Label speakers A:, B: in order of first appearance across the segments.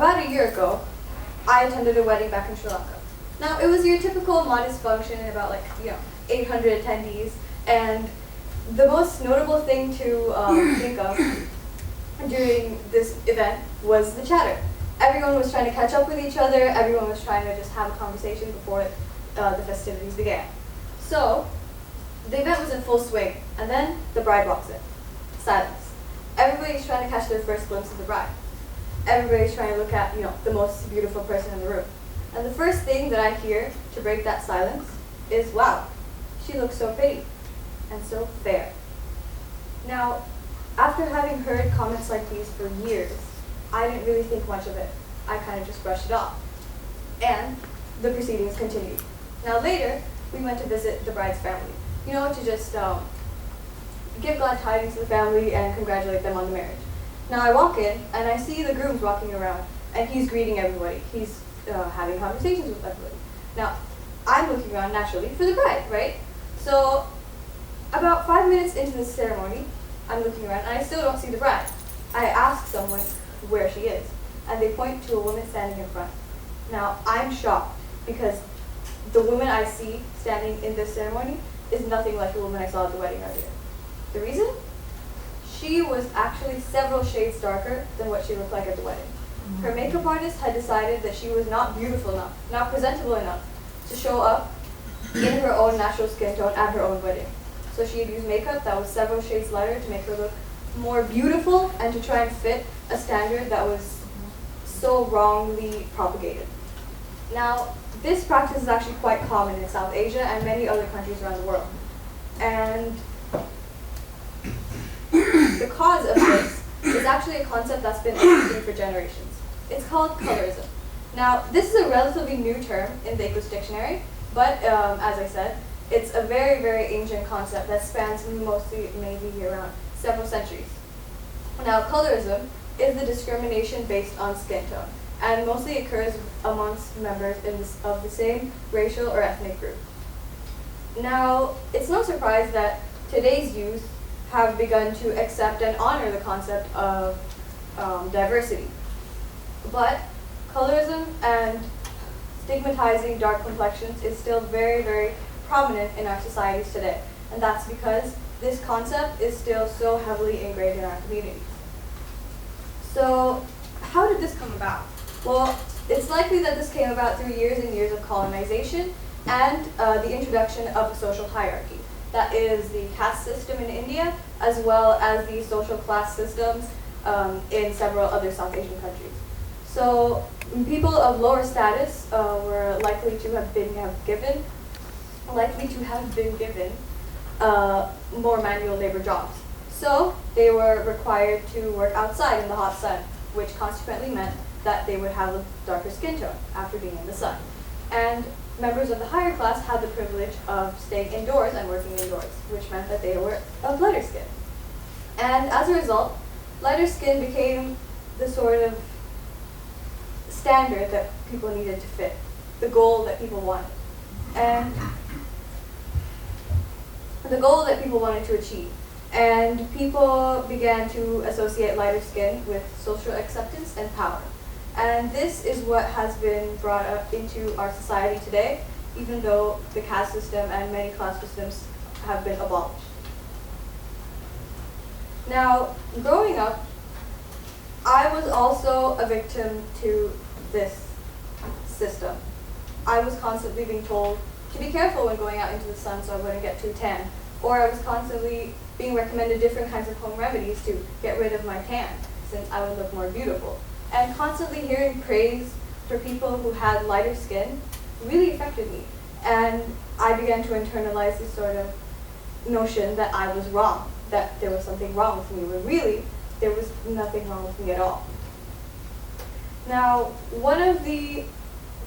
A: about a year ago, I attended a wedding back in Sri Lanka. Now, it was your typical modest function, about 800 attendees, and the most notable thing to think of during this event was the chatter. Everyone was trying to catch up with each other, everyone was trying to just have a conversation before the festivities began. So, the event was in full swing, and then the bride walks in. Silence. Everybody's trying to catch their first glimpse of the bride. Everybody's trying to look at, the most beautiful person in the room. And the first thing that I hear to break that silence is, wow, she looks so pretty and so fair. Now, after having heard comments like these for years, I didn't really think much of it. I kind of just brushed it off. And the proceedings continued. Now later, we went to visit the bride's family. To just give glad tidings to the family and congratulate them on the marriage. Now I walk in and I see the groom's walking around and he's greeting everybody. He's having conversations with everybody. Now, I'm looking around naturally for the bride, right? So about 5 minutes into the ceremony, I'm looking around and I still don't see the bride. I ask someone where she is, and they point to a woman standing in front. Now, I'm shocked because the woman I see standing in this ceremony is nothing like the woman I saw at the wedding earlier. The reason? She was actually several shades darker than what she looked like at the wedding. Her makeup artist had decided that she was not beautiful enough, not presentable enough to show up in her own natural skin tone at her own wedding. So she had used makeup that was several shades lighter to make her look more beautiful and to try and fit a standard that was so wrongly propagated. Now, this practice is actually quite common in South Asia and many other countries around the world. And the cause of this is actually a concept that's been existing for generations. It's called colorism. Now, this is a relatively new term in the English dictionary, but as I said, it's a very, very ancient concept that spans mostly maybe around several centuries. Now, colorism is the discrimination based on skin tone, and mostly occurs amongst members of the same racial or ethnic group. Now, it's no surprise that today's youth have begun to accept and honor the concept of diversity. But colorism and stigmatizing dark complexions is still very, very prominent in our societies today. And that's because this concept is still so heavily ingrained in our communities. So how did this come about? Well, it's likely that this came about through years and years of colonization and the introduction of a social hierarchy. That is the caste system in India, as well as the social class systems in several other South Asian countries. So people of lower status were likely to have been given more manual labor jobs. So they were required to work outside in the hot sun, which consequently meant that they would have a darker skin tone after being in the sun. And members of the higher class had the privilege of staying indoors and working indoors, which meant that they were of lighter skin. And as a result, lighter skin became the sort of standard that people needed to fit, the goal that people wanted. And the goal that people wanted to achieve. And people began to associate lighter skin with social acceptance and power. And this is what has been brought up into our society today, even though the caste system and many class systems have been abolished. Now, growing up, I was also a victim to this system. I was constantly being told to be careful when going out into the sun so I wouldn't get too tan. Or I was constantly being recommended different kinds of home remedies to get rid of my tan, since I would look more beautiful. And constantly hearing praise for people who had lighter skin really affected me. And I began to internalize this sort of notion that I was wrong, that there was something wrong with me, when really there was nothing wrong with me at all. Now, one of the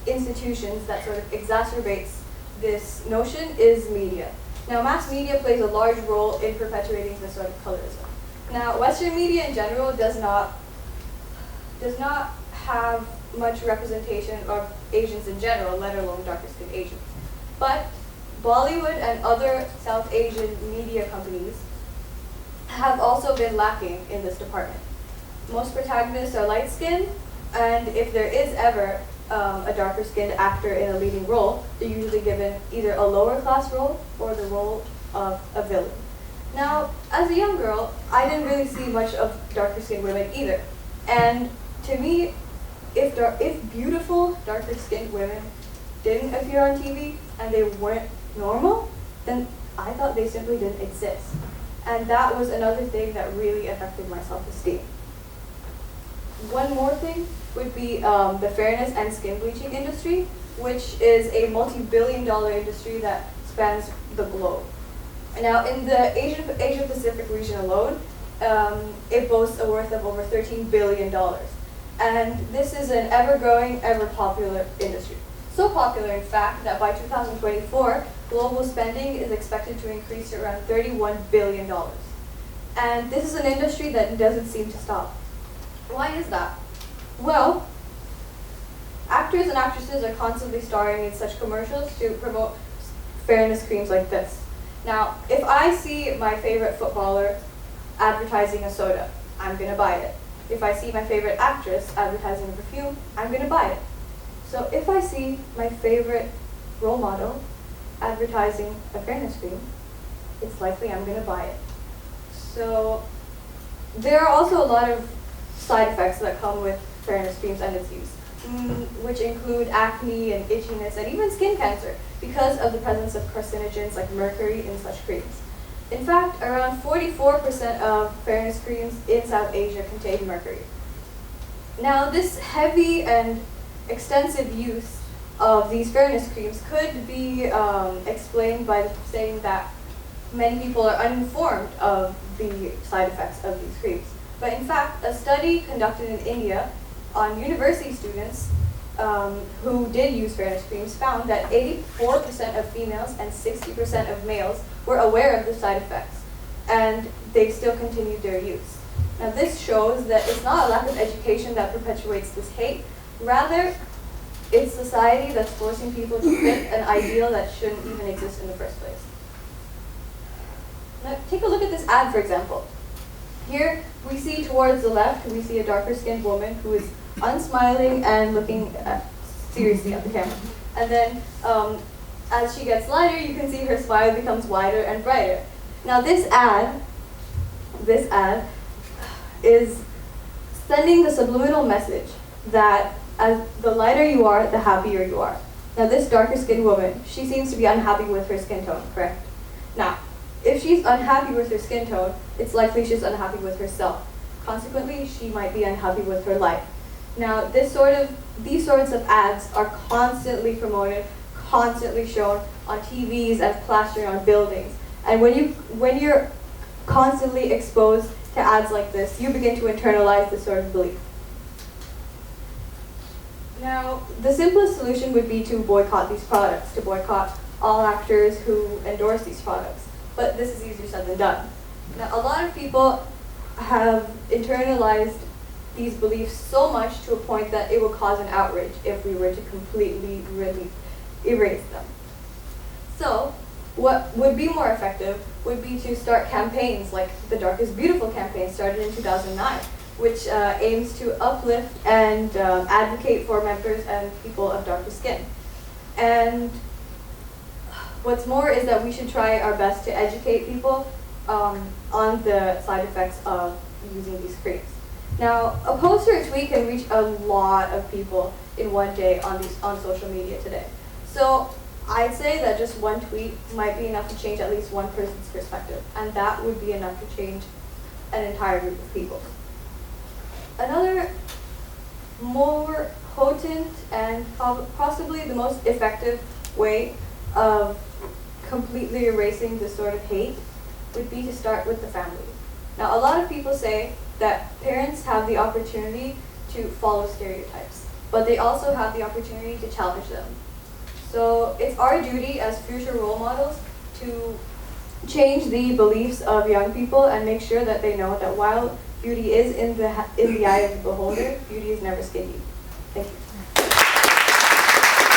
A: institutions that sort of exacerbates this notion is media. Now, mass media plays a large role in perpetuating this sort of colorism. Now, Western media in general does not have much representation of Asians in general, let alone darker skinned Asians. But Bollywood and other South Asian media companies have also been lacking in this department. Most protagonists are light-skinned, And if there is ever a darker skinned actor in a leading role, they're usually given either a lower class role or the role of a villain. Now, as a young girl, I didn't really see much of darker skinned women either. And to me, if beautiful, darker skinned women didn't appear on TV and they weren't normal, then I thought they simply didn't exist. And that was another thing that really affected my self-esteem. One more thing would be the fairness and skin bleaching industry, which is a multi-billion-dollar industry that spans the globe. Now, in the Asia Pacific region alone, it boasts a worth of over $13 billion. And this is an ever-growing, ever-popular industry. So popular, in fact, that by 2024, global spending is expected to increase to around $31 billion. And this is an industry that doesn't seem to stop. Why is that? Well, actors and actresses are constantly starring in such commercials to promote fairness creams like this. Now, if I see my favorite footballer advertising a soda, I'm going to buy it. If I see my favorite actress advertising a perfume, I'm going to buy it. So if I see my favorite role model advertising a fairness cream, it's likely I'm going to buy it. So there are also a lot of side effects that come with fairness creams and its use, which include acne and itchiness and even skin cancer because of the presence of carcinogens like mercury in such creams. In fact, around 44% of fairness creams in South Asia contain mercury. Now, this heavy and extensive use of these fairness creams could be explained by saying that many people are uninformed of the side effects of these creams. But in fact, a study conducted in India on university students who did use fairness creams found that 84% of females and 60% of males were aware of the side effects, and they still continued their use. Now, this shows that it's not a lack of education that perpetuates this hate. Rather, it's society that's forcing people to fit an ideal that shouldn't even exist in the first place. Now, take a look at this ad, for example. Here, we see towards the left, we see a darker-skinned woman who is unsmiling and looking seriously at the camera. And then, as she gets lighter, you can see her smile becomes wider and brighter. Now, this ad is sending the subliminal message that as the lighter you are, the happier you are. Now, this darker-skinned woman, she seems to be unhappy with her skin tone, correct? Now, if she's unhappy with her skin tone, it's likely she's unhappy with herself. Consequently, she might be unhappy with her life. Now, these sorts of ads are constantly promoted, constantly shown on TVs and plastered on buildings. And when you're constantly exposed to ads like this, you begin to internalize this sort of belief. Now, the simplest solution would be to boycott these products, to boycott all actors who endorse these products. But this is easier said than done. Now, a lot of people have internalized these beliefs so much to a point that it will cause an outrage if we were to completely really erase them. So, what would be more effective would be to start campaigns like the Dark is Beautiful campaign started in 2009, which aims to uplift and advocate for members and people of darker skin. And what's more is that we should try our best to educate people on the side effects of using these creams. Now, a post or a tweet can reach a lot of people in one day on social media today. So I'd say that just one tweet might be enough to change at least one person's perspective, and that would be enough to change an entire group of people. Another more potent and possibly the most effective way of completely erasing this sort of hate would be to start with the family. Now, a lot of people say that parents have the opportunity to follow stereotypes, but they also have the opportunity to challenge them. So it's our duty as future role models to change the beliefs of young people and make sure that they know that while beauty is in the eye of the beholder, beauty is never skin deep. Thank you.